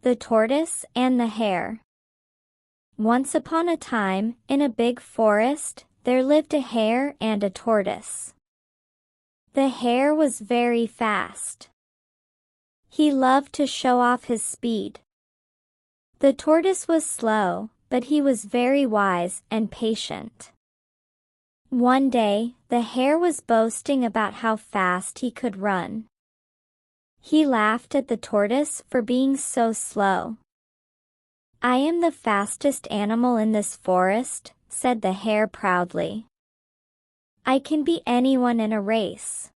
The Tortoise and the Hare. Once upon a time, in a big forest, there lived a hare and a tortoise. The hare was very fast. He loved to show off his speed. The tortoise was slow, but he was very wise and patient. One day, the hare was boasting about how fast he could run. He laughed at the tortoise for being so slow. "I am the fastest animal in this forest," said the hare proudly. "I can beat anyone in a race."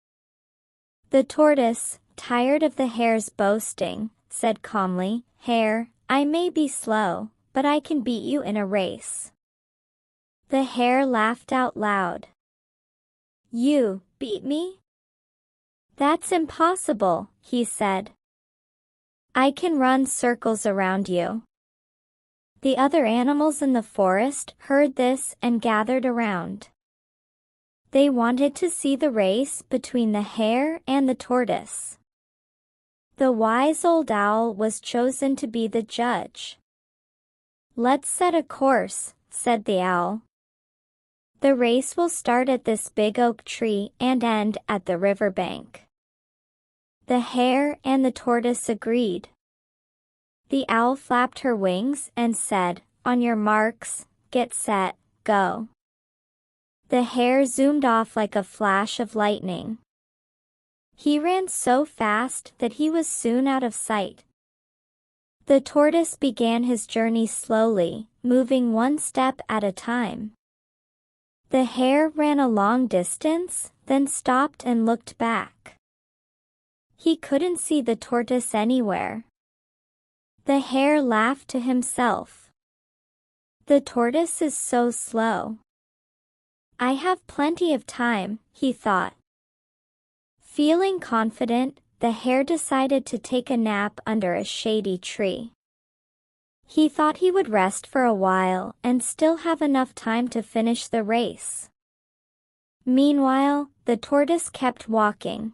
The tortoise, tired of the hare's boasting, said calmly, "Hare, I may be slow, but I can beat you in a race." The hare laughed out loud. "You beat me? That's impossible," he said. "I can run circles around you." The other animals in the forest heard this and gathered around. They wanted to see the race between the hare and the tortoise. The wise old owl was chosen to be the judge. "Let's set a course," said the owl. "The race will start at this big oak tree and end at the river bank." The hare and the tortoise agreed. The owl flapped her wings and said, "On your marks, get set, go." The hare zoomed off like a flash of lightning. He ran so fast that he was soon out of sight. The tortoise began his journey slowly, moving one step at a time. The hare ran a long distance, then stopped and looked back. He couldn't see the tortoise anywhere. The hare laughed to himself. "The tortoise is so slow. I have plenty of time," he thought. Feeling confident, the hare decided to take a nap under a shady tree. He thought he would rest for a while and still have enough time to finish the race. Meanwhile, the tortoise kept walking.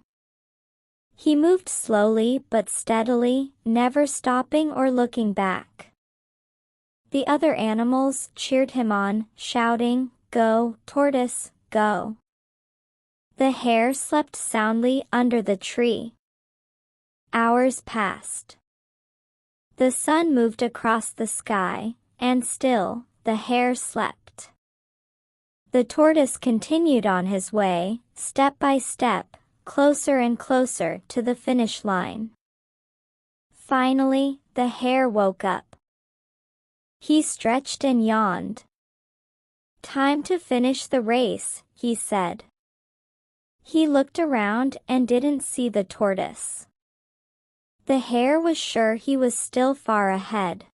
He moved slowly but steadily, never stopping or looking back. The other animals cheered him on, shouting, "Go, tortoise, go." The hare slept soundly under the tree. Hours passed. The sun moved across the sky, and still, the hare slept. The tortoise continued on his way, step by step, closer and closer to the finish line. Finally, the hare woke up. He stretched and yawned. "Time to finish the race," he said. He looked around and didn't see the tortoise. The hare was sure he was still far ahead.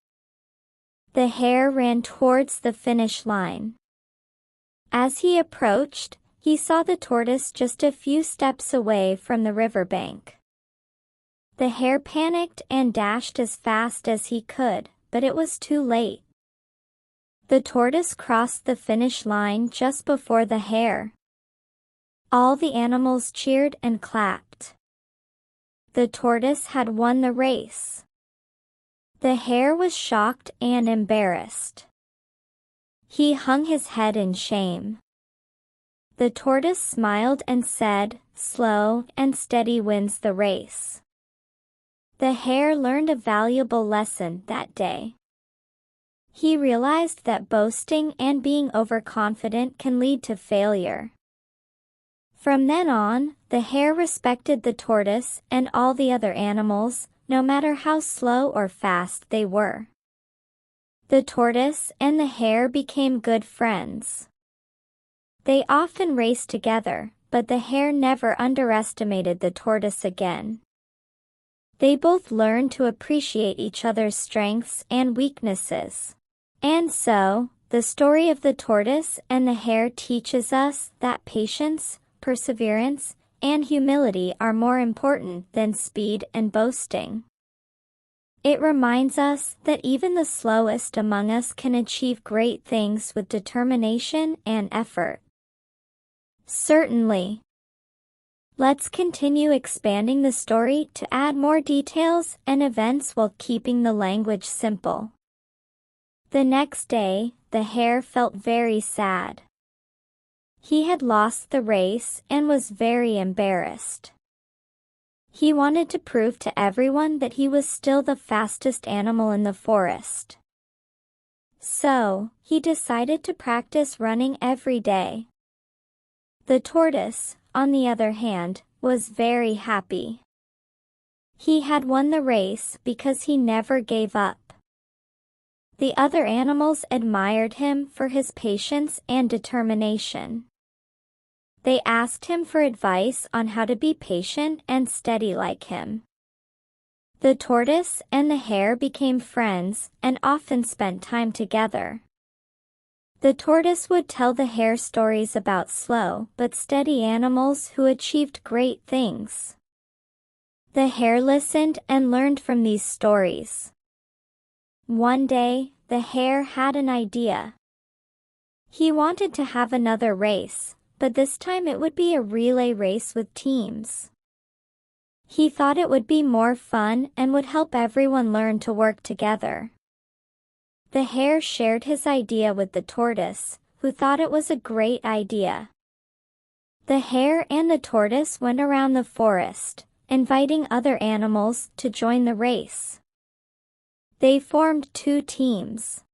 The hare ran towards the finish line. As he approached, he saw the tortoise just a few steps away from the riverbank. The hare panicked and dashed as fast as he could, but it was too late. The tortoise crossed the finish line just before the hare. All the animals cheered and clapped. The tortoise had won the race. The hare was shocked and embarrassed. He hung his head in shame. The tortoise smiled and said, "Slow and steady wins the race." The hare learned a valuable lesson that day. He realized that boasting and being overconfident can lead to failure. From then on, the hare respected the tortoise and all the other animals, no matter how slow or fast they were. The tortoise and the hare became good friends. They often raced together, but the hare never underestimated the tortoise again. They both learned to appreciate each other's strengths and weaknesses. And so, the story of the tortoise and the hare teaches us that patience, perseverance, and humility are more important than speed and boasting. It reminds us that even the slowest among us can achieve great things with determination and effort. Certainly. Let's continue expanding the story to add more details and events while keeping the language simple. The next day, the hare felt very sad. He had lost the race and was very embarrassed. He wanted to prove to everyone that he was still the fastest animal in the forest. So, he decided to practice running every day. The tortoise, on the other hand, was very happy. He had won the race because he never gave up. The other animals admired him for his patience and determination. They asked him for advice on how to be patient and steady like him. The tortoise and the hare became friends and often spent time together. The tortoise would tell the hare stories about slow but steady animals who achieved great things. The hare listened and learned from these stories. One day, the hare had an idea. He wanted to have another race, but this time it would be a relay race with teams. He thought it would be more fun and would help everyone learn to work together. The hare shared his idea with the tortoise, who thought it was a great idea. The hare and the tortoise went around the forest, inviting other animals to join the race. They formed two teams.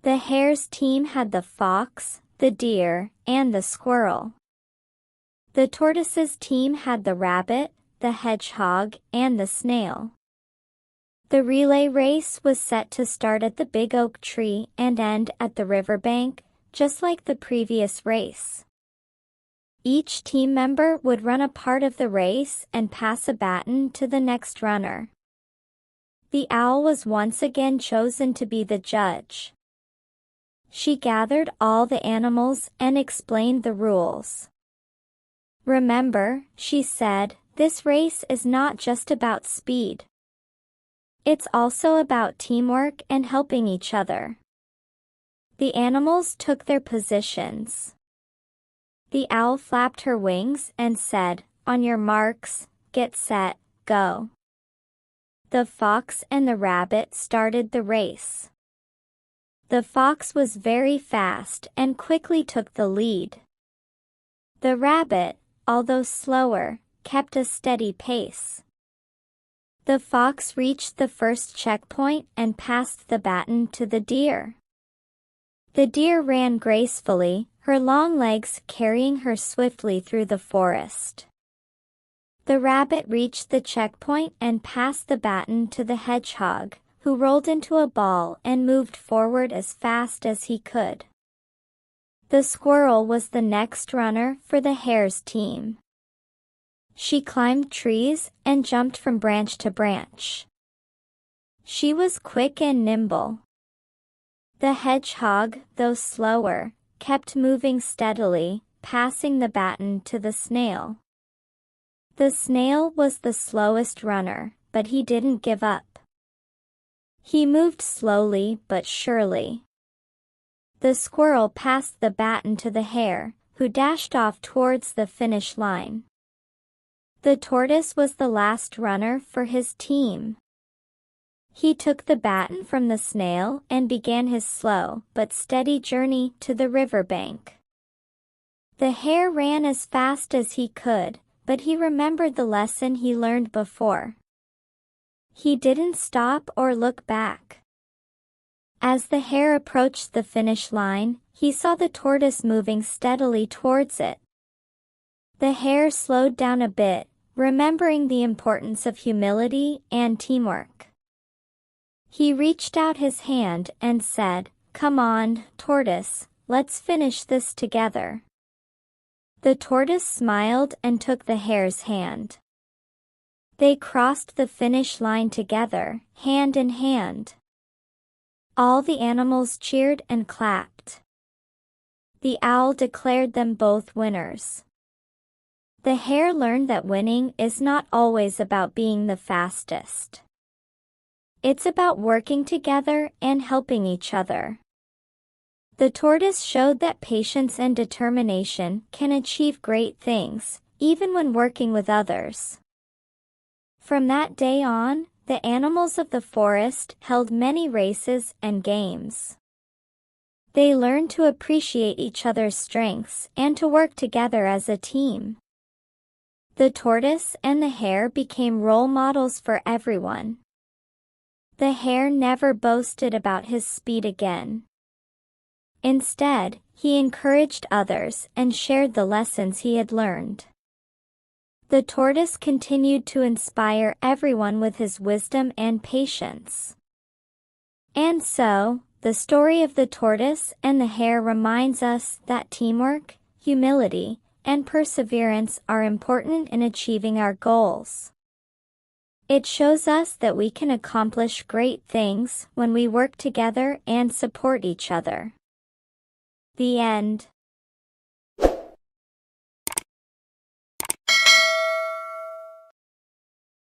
The hare's team had the fox, the deer, and the squirrel. The tortoise's team had the rabbit, the hedgehog, and the snail. The relay race was set to start at the big oak tree and end at the riverbank, just like the previous race. Each team member would run a part of the race and pass a baton to the next runner. The owl was once again chosen to be the judge. She gathered all the animals and explained the rules. "Remember," she said, "this race is not just about speed. It's also about teamwork and helping each other." The animals took their positions. The owl flapped her wings and said, "On your marks, get set, go." The fox and the rabbit started the race. The fox was very fast and quickly took the lead. The rabbit, although slower, kept a steady pace. The fox reached the first checkpoint and passed the baton to the deer. The deer ran gracefully, her long legs carrying her swiftly through the forest. The rabbit reached the checkpoint and passed the baton to the hedgehog, who rolled into a ball and moved forward as fast as he could. The squirrel was the next runner for the hare's team. She climbed trees and jumped from branch to branch. She was quick and nimble. The hedgehog, though slower, kept moving steadily, passing the baton to the snail. The snail was the slowest runner, but he didn't give up. He moved slowly but surely. The squirrel passed the baton to the hare, who dashed off towards the finish line. The tortoise was the last runner for his team. He took the baton from the snail and began his slow but steady journey to the riverbank. The hare ran as fast as he could, but he remembered the lesson he learned before. He didn't stop or look back. As the hare approached the finish line, he saw the tortoise moving steadily towards it. The hare slowed down a bit, remembering the importance of humility and teamwork. He reached out his hand and said, "Come on, tortoise, let's finish this together." The tortoise smiled and took the hare's hand. They crossed the finish line together, hand in hand. All the animals cheered and clapped. The owl declared them both winners. The hare learned that winning is not always about being the fastest. It's about working together and helping each other. The tortoise showed that patience and determination can achieve great things, even when working with others. From that day on, the animals of the forest held many races and games. They learned to appreciate each other's strengths and to work together as a team. The tortoise and the hare became role models for everyone. The hare never boasted about his speed again. Instead, he encouraged others and shared the lessons he had learned. The tortoise continued to inspire everyone with his wisdom and patience. And so, the story of the tortoise and the hare reminds us that teamwork, humility, and perseverance are important in achieving our goals. It shows us that we can accomplish great things when we work together and support each other. The end.